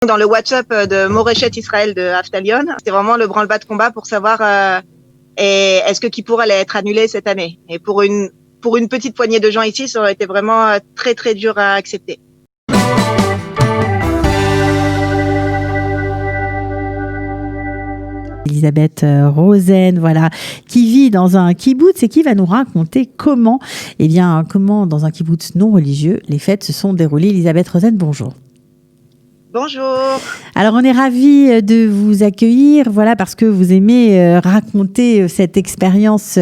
Dans le WhatsApp de Moreshet Israël de Aftalion, c'était vraiment le branle-bas de combat pour savoir est-ce que Kippour allait être annulé cette année. Et pour une petite poignée de gens ici, ça aurait été vraiment très très dur à accepter. Elisabeth Rosen, voilà, qui vit dans un kibboutz et qui va nous raconter comment dans un kibboutz non religieux, les fêtes se sont déroulées. Elisabeth Rosen, bonjour. Bonjour. Alors, on est ravis de vous accueillir, voilà, parce que vous aimez raconter cette expérience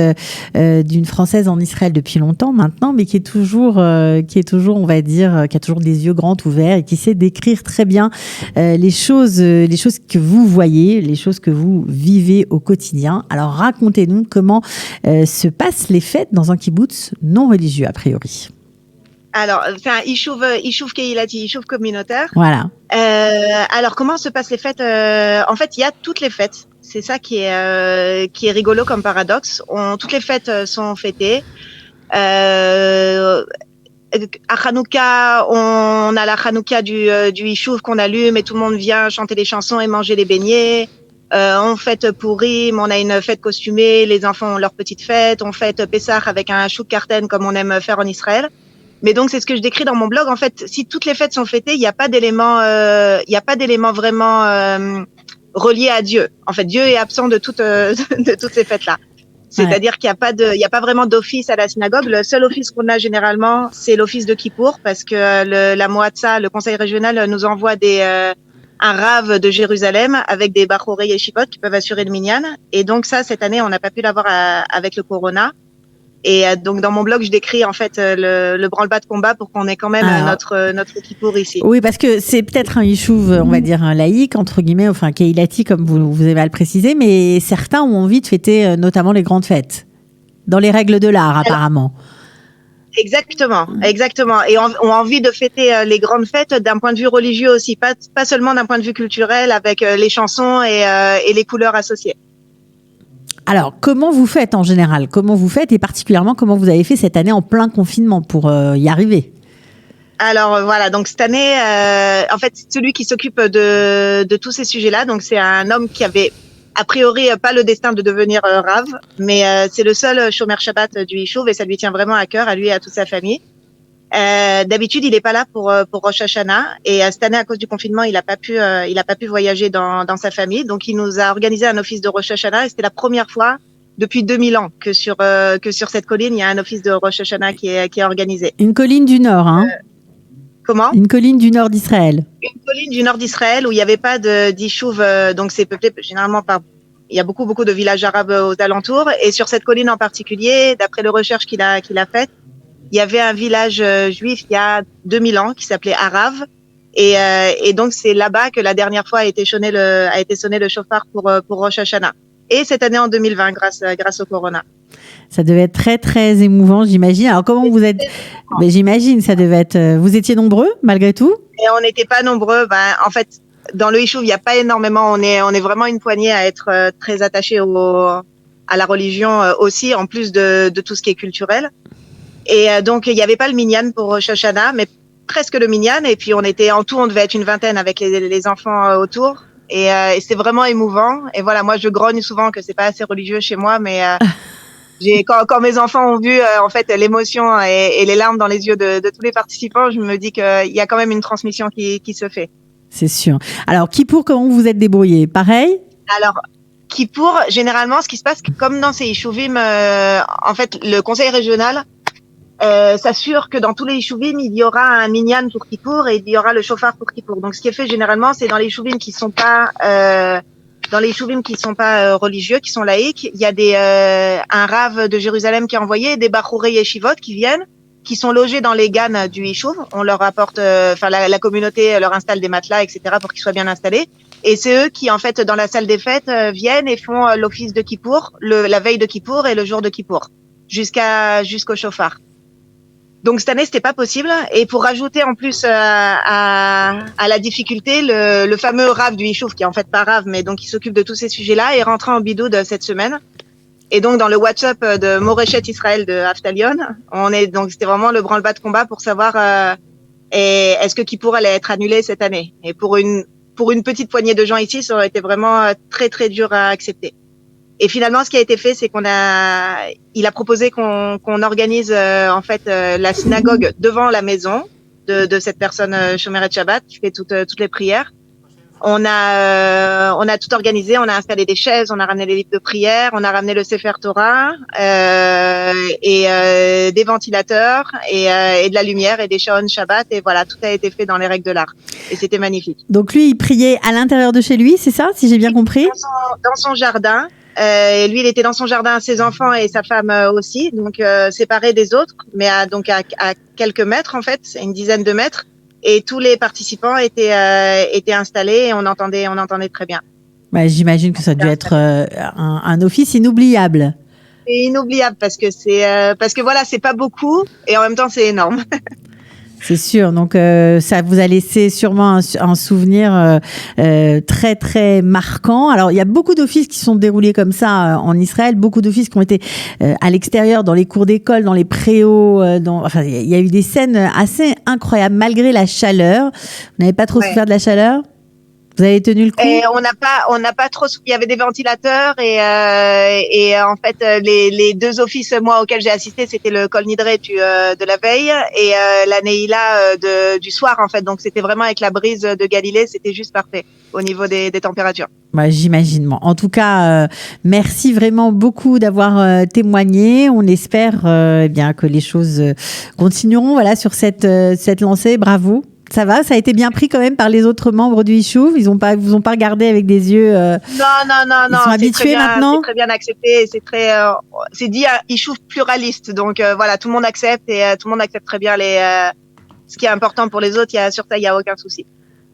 d'une Française en Israël depuis longtemps maintenant, mais qui est toujours, on va dire, qui a toujours des yeux grands ouverts et qui sait décrire très bien les choses que vous voyez, les choses que vous vivez au quotidien. Alors, racontez-nous comment se passent les fêtes dans un kibboutz non religieux, a priori. Alors, c'est un Ishuv Kehilati, Ishuv communautaire. Voilà. Alors, comment se passent les fêtes En fait, il y a toutes les fêtes. C'est ça qui est rigolo comme paradoxe. Toutes les fêtes sont fêtées. À Hanouka, on a la Hanouka du Ishuv qu'on allume et tout le monde vient chanter les chansons et manger les beignets. On fête Purim, on a une fête costumée, les enfants ont leur petite fête. On fête Pessah avec un chouk karten comme on aime faire en Israël. Mais donc c'est ce que je décris dans mon blog. En fait, si toutes les fêtes sont fêtées, il n'y a pas d'élément vraiment relié à Dieu. En fait, Dieu est absent de toutes ces fêtes-là. C'est-à-dire qu'il n'y a pas vraiment d'office à la synagogue. Le seul office qu'on a généralement, c'est l'office de Kippour, parce que la Moatza, le conseil régional, nous envoie un rave de Jérusalem avec des bachorei yeshivot qui peuvent assurer le minyan. Et donc ça, cette année, on n'a pas pu l'avoir avec le corona. Et donc dans mon blog, je décris en fait le branle-bas de combat pour qu'on ait quand même notre Kippour ici. Oui, parce que c'est peut-être un yishuv, on va dire un laïque entre guillemets, enfin Kehilati comme vous avez à le préciser, mais certains ont envie de fêter notamment les grandes fêtes dans les règles de l'art apparemment. Exactement. Et ont envie de fêter les grandes fêtes d'un point de vue religieux aussi, pas seulement d'un point de vue culturel avec les chansons et les couleurs associées. Alors, comment vous faites en général ? Comment vous faites et particulièrement comment vous avez fait cette année en plein confinement pour y arriver ? Alors voilà, donc cette année, en fait, celui qui s'occupe de tous ces sujets-là, donc c'est un homme qui avait a priori pas le destin de devenir rave, mais c'est le seul Shomer Shabbat du Yishuv et ça lui tient vraiment à cœur, à lui et à toute sa famille. D'habitude, il est pas là pour Rosh Hashanah et cette année, à cause du confinement, il a pas pu voyager dans sa famille. Donc, il nous a organisé un office de Rosh Hashanah et c'était la première fois depuis 2000 ans que sur cette colline, il y a un office de Rosh Hashanah qui est organisé. Une colline du Nord, hein Comment ? Une colline du Nord d'Israël. Une colline du Nord d'Israël où il n'y avait pas d'Ishuv, donc c'est peuplé généralement il y a beaucoup de villages arabes aux alentours et sur cette colline en particulier, d'après les recherches qu'il a faites, il y avait un village juif il y a 2000 ans qui s'appelait Arav et donc c'est là-bas que la dernière fois a été sonné le chauffard pour Rosh Hashanah. Et cette année en 2020 grâce au corona. Ça devait être très très émouvant, j'imagine. Alors comment vous êtes ? Mais j'imagine ça devait être. Vous étiez nombreux malgré tout ? Et on n'était pas nombreux. En fait, dans le Yishuv, il n'y a pas énormément. On est vraiment une poignée à être très attachés à la religion aussi, en plus de tout ce qui est culturel. Et donc, il n'y avait pas le minyan pour Rosh Hashanah, mais presque le minyan. Et puis, on devait être une vingtaine avec les enfants autour. Et c'est vraiment émouvant. Et voilà, moi, je grogne souvent que c'est pas assez religieux chez moi, mais quand mes enfants ont vu en fait l'émotion et les larmes dans les yeux de tous les participants, je me dis qu'il y a quand même une transmission qui se fait. C'est sûr. Alors, Kippour, comment vous vous êtes débrouillé ? Pareil ? Alors, Kippour, généralement, ce qui se passe, comme dans ces Yishuvim, en fait, le conseil régional s'assure que dans tous les Yishuvim, il y aura un minyan pour Kippour et il y aura le chauffard pour Kippour. Donc, ce qui est fait généralement, c'est dans les Yishuvim qui sont pas religieux, qui sont laïques, il y a un rave de Jérusalem qui est envoyé, des bachorei yeshivot qui viennent, qui sont logés dans les ganes du Yishuv. On leur apporte, la communauté leur installe des matelas, etc. pour qu'ils soient bien installés. Et c'est eux qui, en fait, dans la salle des fêtes, viennent et font l'office de Kippour, la veille de Kippour et le jour de Kippour, jusqu'au chauffard. Donc cette année, c'était pas possible. Et pour rajouter en plus à la difficulté, le fameux Rav du Yishuv, qui est en fait pas Rav, mais donc qui s'occupe de tous ces sujets-là, est rentré en bidoud cette semaine. Et donc dans le WhatsApp de Moreshet Israël de Aftalion, donc c'était vraiment le branle-bas de combat pour savoir est-ce que Kippour allait être annulé cette année. Et pour une pour une petite poignée de gens ici, ça aurait été vraiment très très dur à accepter. Et finalement, ce qui a été fait, c'est il a proposé qu'on organise en fait la synagogue devant la maison de cette personne Shomeret Shabbat qui fait toutes les prières. On a tout organisé, on a installé des chaises, on a ramené les livres de prière, on a ramené le Sefer Torah et des ventilateurs et de la lumière et des Shaon Shabbat et voilà, tout a été fait dans les règles de l'art et c'était magnifique. Donc lui, il priait à l'intérieur de chez lui, c'est ça, si j'ai bien compris? Dans son jardin. Et lui, il était dans son jardin, ses enfants et sa femme aussi, donc séparés des autres, mais à quelques mètres en fait, une dizaine de mètres. Et tous les participants étaient installés et on entendait très bien. Bah, j'imagine que ça a dû être un office inoubliable. C'est inoubliable parce que voilà, c'est pas beaucoup et en même temps c'est énorme. C'est sûr, donc ça vous a laissé sûrement un souvenir très très marquant. Alors il y a beaucoup d'offices qui sont déroulés comme ça en Israël, beaucoup d'offices qui ont été à l'extérieur, dans les cours d'école, dans les préaux, enfin il y a eu des scènes assez incroyables malgré la chaleur. Vous n'avez pas trop souffert de la chaleur ? Vous avez tenu le coup? Et on n'a pas trop. Il y avait des ventilateurs et en fait les deux offices moi auxquels j'ai assisté c'était le Kol Nidre de la veille et la Neila du soir en fait. Donc c'était vraiment avec la brise de Galilée, c'était juste parfait au niveau des températures. Bah, j'imagine. En tout cas, merci vraiment beaucoup d'avoir témoigné. On espère eh bien que les choses continueront. Voilà sur cette lancée. Bravo. Ça va, ça a été bien pris quand même par les autres membres du Yishuv. Ils vous ont pas regardé avec des yeux. Non. Ils sont habitués maintenant. C'est très bien accepté. C'est dit un Yishuv pluraliste. Donc voilà, tout le monde accepte et tout le monde accepte très bien ce qui est important pour les autres. Sur ça, il y a aucun souci.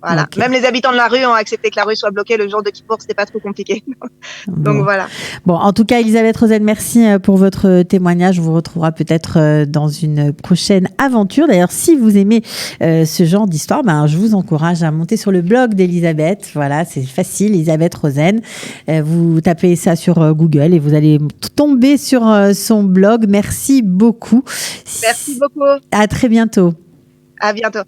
Voilà. Okay. Même les habitants de la rue ont accepté que la rue soit bloquée le jour de Kippour, c'était pas trop compliqué. Donc voilà. Bon, en tout cas, Elisabeth Rosen, merci pour votre témoignage. On vous retrouvera peut-être dans une prochaine aventure. D'ailleurs, si vous aimez ce genre d'histoire, je vous encourage à monter sur le blog d'Elisabeth. Voilà, c'est facile, Elisabeth Rosen. Vous tapez ça sur Google et vous allez tomber sur son blog. Merci beaucoup. Merci beaucoup. À très bientôt. À bientôt.